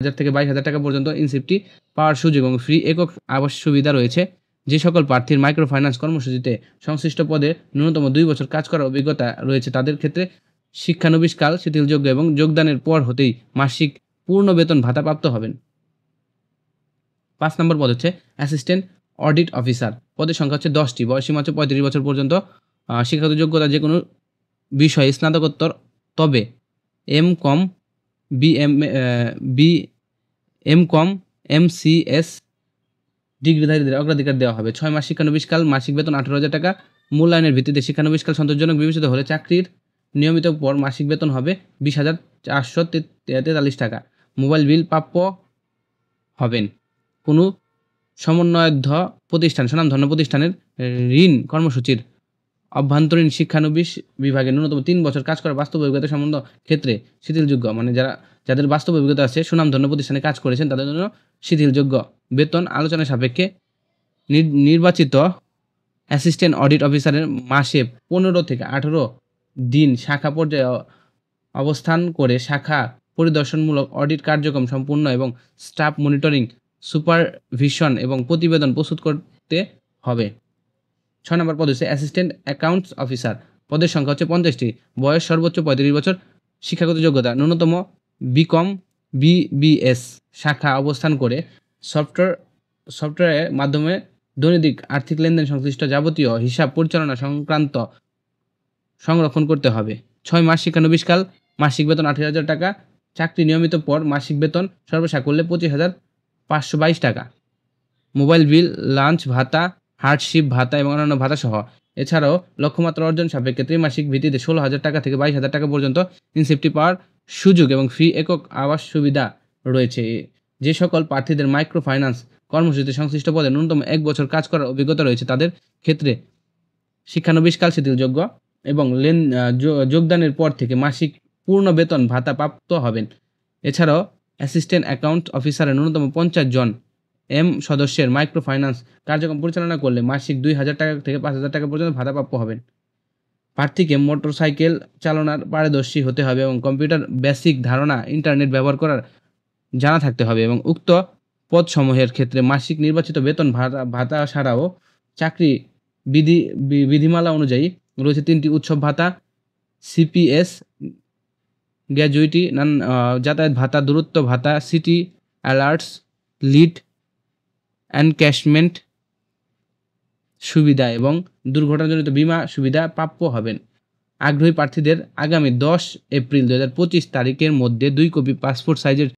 হাজার থেকে 22,000 টাকা পর্যন্ত ইনসেন্টিভ পাওয়ার সুযোগ এবং ফ্রি একক আবাস সুবিধা রয়েছে। যে সকল প্রার্থীর মাইক্রো ফাইন্যান্স কর্মসূচিতে সংশ্লিষ্ট পদে ন্যূনতম 2 বছর কাজ করার অভিজ্ঞতা রয়েছে তাদের ক্ষেত্রে শিক্ষানবিশকাল শিথিলযোগ্য এবং যোগদানের পর হতেই মাসিক পূর্ণ বেতন ভাতা প্রাপ্ত হবেন। 5 নম্বর পদ হচ্ছে অ্যাসিস্ট্যান্ট অডিট অফিসার। পদের সংখ্যা হচ্ছে 10টি। বয়সসীমা হচ্ছে 35 বছর পর্যন্ত। শিক্ষাগত যোগ্যতা যেকোনো বিষয়ে স্নাতকোত্তর, তবে এম.কম, এম.কম, এম.সি.এস ডিগ্রিধারীদের অগ্রাধিকার দেওয়া হবে। 6 মাস শিক্ষানবিশকাল, মাসিক বেতন 18,000 টাকা। মূল্যায়নের ভিত্তিতে শিক্ষানবিশকাল সন্তোষজনক বিবেচিত হলে চাকরির নিয়মিত পর মাসিক বেতন হবে 20,443 টাকা। মোবাইল বিল প্রাপ্য হবেন। কোনো সমন্বয়ধ প্রতিষ্ঠান, স্বনামধন্য প্রতিষ্ঠানের ঋণ কর্মসূচির অভ্যন্তরীণ শিক্ষানবিশ বিভাগে ন্যূনতম 3 বছর কাজ করার বাস্তব অভিজ্ঞতা সম্বন্ধ ক্ষেত্রে শিথিলযোগ্য, মানে যাদের বাস্তব অভিজ্ঞতা আছে, সুনামধন্য প্রতিষ্ঠানে কাজ করেছেন তাদের জন্য শিথিলযোগ্য। বেতন আলোচনা সাপেক্ষে নির্বাচিত অ্যাসিস্ট্যান্ট অডিট অফিসারের মাসে 15 থেকে 18 দিন শাখা পর্যায়ে অবস্থান করে শাখা পরিদর্শনমূলক অডিট কার্যক্রম সম্পূর্ণ এবং স্টাফ মনিটরিং, সুপারভিশন এবং প্রতিবেদন প্রস্তুত করতে হবে। 6 নম্বর পদ হচ্ছে অ্যাসিস্ট্যান্ট অ্যাকাউন্টস অফিসার। পদের সংখ্যা হচ্ছে 50টি। বয়স সর্বোচ্চ 35 বছর। শিক্ষাগত যোগ্যতা ন্যূনতম বিকম, বিবিএস শাখা অবস্থান করে সফটওয়্যারের মাধ্যমে দৈনন্দিন আর্থিক লেনদেন সংশ্লিষ্ট যাবতীয় হিসাব পরিচালনা সংক্রান্ত সংরক্ষণ করতে হবে। 6 মাস শিক্ষানবিশকাল, মাসিক বেতন 18,000 টাকা। চাকরি নিয়মিত পর মাসিক বেতন সর্বশেষ করলে 25,522 টাকা। মোবাইল বিল, লাঞ্চ ভাতা, হার্ডশিপ ভাতা এবং অন্যান্য ভাতা সহ। এছাড়াও লক্ষ্যমাত্রা অর্জন সাপেক্ষে ত্রিমাসিক ভিত্তিতে 16,000 টাকা থেকে 22,000 টাকা পর্যন্ত ইনসেন্টিভ পাওয়ার সুযোগ এবং ফ্রি একক আবাস সুবিধা রয়েছে। যে সকল প্রার্থীদের মাইক্রো ফাইন্যান্স কর্মসূচিতে সংশ্লিষ্ট পদে ন্যূনতম 1 বছর কাজ করার অভিজ্ঞতা রয়েছে তাদের ক্ষেত্রে শিক্ষানবিশকাল শিথিলযোগ্য এবং যোগদানের পর থেকে মাসিক পূর্ণ বেতন ভাতা প্রাপ্ত হবেন। এছাড়াও অ্যাসিস্ট্যান্ট অ্যাকাউন্ট অফিসারের ন্যূনতম 50 জন সদস্যের মাইক্রো ফাইন্যান্স কার্যক্রম পরিচালনা করলে মাসিক 2,000 টাকা থেকে 5,000 টাকা পর্যন্ত ভাতা প্রাপ্য হবেন। প্রার্থীকে মোটরসাইকেল চালানোর পারদর্শী হতে হবে এবং কম্পিউটার বেসিক ধারণা, ইন্টারনেট ব্যবহার করার জানা থাকতে হবে এবং উক্ত পদসমূহের ক্ষেত্রে মাসিক নির্বাচিত বেতন ভাতা ছাড়াও চাকরি বিধিমালা অনুযায়ী রয়েছে 3টি উৎসব ভাতা, সিপিএস, গ্র্যাজুইটি, যাতায়াত ভাতা, দূরত্ব ভাতা, সিটি অ্যালার্টস, লিড এনক্যাশমেন্ট সুবিধা এবং দুর্ঘটনাজনিত বীমা সুবিধা প্রাপ্য হবেন। আগ্রহী প্রার্থীদের আগামী 10 এপ্রিল 2025 তারিখের মধ্যে 2 কপি পাসপোর্ট সাইজের